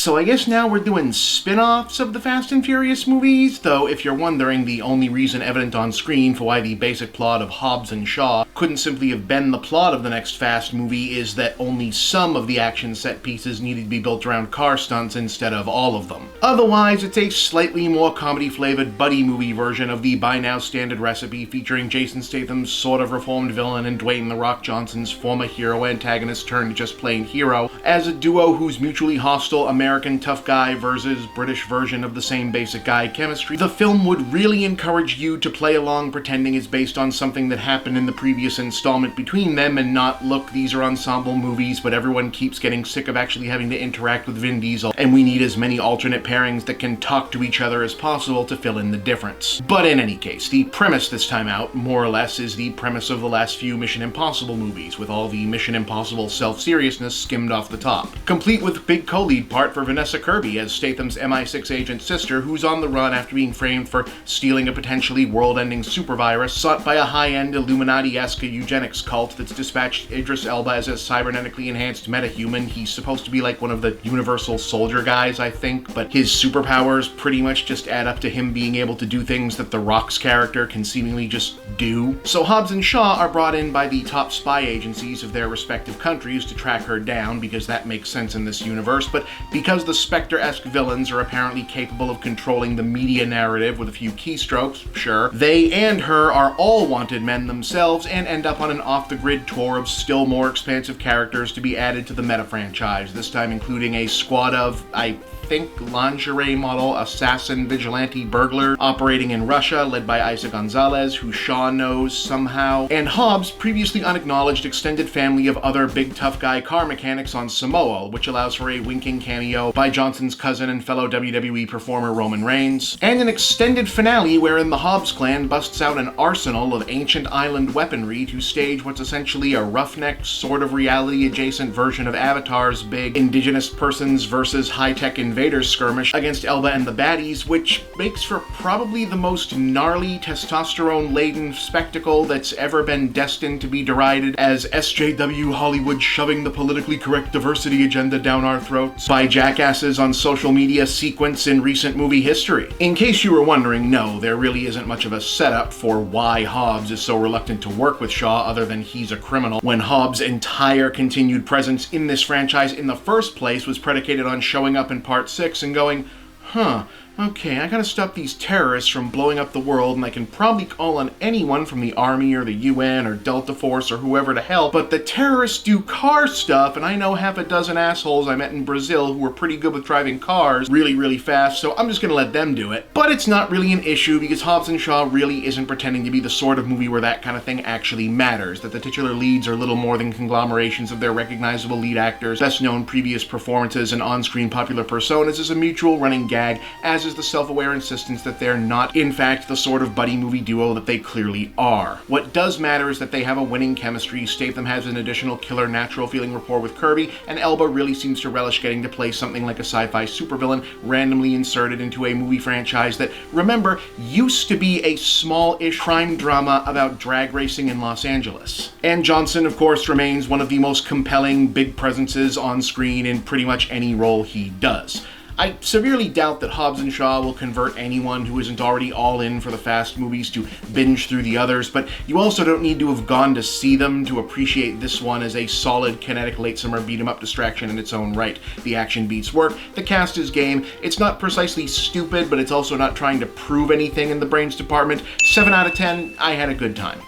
So I guess now we're doing spin-offs of the Fast and Furious movies, though if you're wondering, the only reason evident on screen for why the basic plot of Hobbs and Shaw couldn't simply have been the plot of the next Fast movie is that only some of the action set pieces needed to be built around car stunts instead of all of them. Otherwise, it's a slightly more comedy-flavored buddy movie version of the by now standard recipe featuring Jason Statham's sort of reformed villain and Dwayne "The Rock" Johnson's former hero antagonist turned just plain hero, as a duo whose mutually hostile American tough guy versus British version of the same basic guy chemistry. The film would really encourage you to play along pretending it's based on something that happened in the previous installment between them and not, look, these are ensemble movies, but everyone keeps getting sick of actually having to interact with Vin Diesel, and we need as many alternate pairings that can talk to each other as possible to fill in the difference. But in any case, the premise this time out, more or less, is the premise of the last few Mission Impossible movies, with all the Mission Impossible self-seriousness skimmed off the top. Complete with big co-lead part for Vanessa Kirby as Statham's MI6 agent sister, who's on the run after being framed for stealing a potentially world-ending supervirus sought by a high-end Illuminati-esque eugenics cult that's dispatched Idris Elba as a cybernetically enhanced metahuman. He's supposed to be like one of the Universal Soldier guys, I think, but his superpowers pretty much just add up to him being able to do things that The Rock's character can seemingly just do. So Hobbs and Shaw are brought in by the top spy agencies of their respective countries to track her down, because that makes sense in this universe, but because the Spectre-esque villains are apparently capable of controlling the media narrative with a few keystrokes, sure, they and her are all wanted men themselves and end up on an off-the-grid tour of still more expansive characters to be added to the meta-franchise, this time including a squad of, I think, lingerie model assassin vigilante burglar operating in Russia led by Isa Gonzalez, who Shaw knows somehow, and Hobbs' previously unacknowledged extended family of other big tough guy car mechanics on Samoa, which allows for a winking cameo by Johnson's cousin and fellow WWE performer Roman Reigns, and an extended finale wherein the Hobbs clan busts out an arsenal of ancient island weaponry to stage what's essentially a roughneck, sort of reality-adjacent version of Avatar's big indigenous persons versus high-tech invaders skirmish against Elba and the baddies, which makes for probably the most gnarly, testosterone-laden spectacle that's ever been destined to be derided as SJW Hollywood shoving the politically correct diversity agenda down our throats by jackasses on social media sequence in recent movie history. In case you were wondering, no, there really isn't much of a setup for why Hobbs is so reluctant to work with Shaw other than he's a criminal, when Hobbs' entire continued presence in this franchise in the first place was predicated on showing up in Part 6 and going, okay, I gotta stop these terrorists from blowing up the world, and I can probably call on anyone from the Army or the UN or Delta Force or whoever to help, but the terrorists do car stuff, and I know half a dozen assholes I met in Brazil who were pretty good with driving cars really fast, so I'm just gonna let them do it. But it's not really an issue, because Hobbs and Shaw really isn't pretending to be the sort of movie where that kind of thing actually matters, that the titular leads are little more than conglomerations of their recognizable lead actors, best-known previous performances, and on-screen popular personas is a mutual running gag, as is the self-aware insistence that they're not, in fact, the sort of buddy movie duo that they clearly are. What does matter is that they have a winning chemistry, Statham has an additional killer natural-feeling rapport with Kirby, and Elba really seems to relish getting to play something like a sci-fi supervillain randomly inserted into a movie franchise that, remember, used to be a small-ish crime drama about drag racing in Los Angeles. And Johnson, of course, remains one of the most compelling big presences on screen in pretty much any role he does. I severely doubt that Hobbs and Shaw will convert anyone who isn't already all in for the Fast movies to binge through the others, but you also don't need to have gone to see them to appreciate this one as a solid, kinetic late summer beat-em-up distraction in its own right. The action beats work, the cast is game, it's not precisely stupid, but it's also not trying to prove anything in the brains department. 7 out of 10, I had a good time.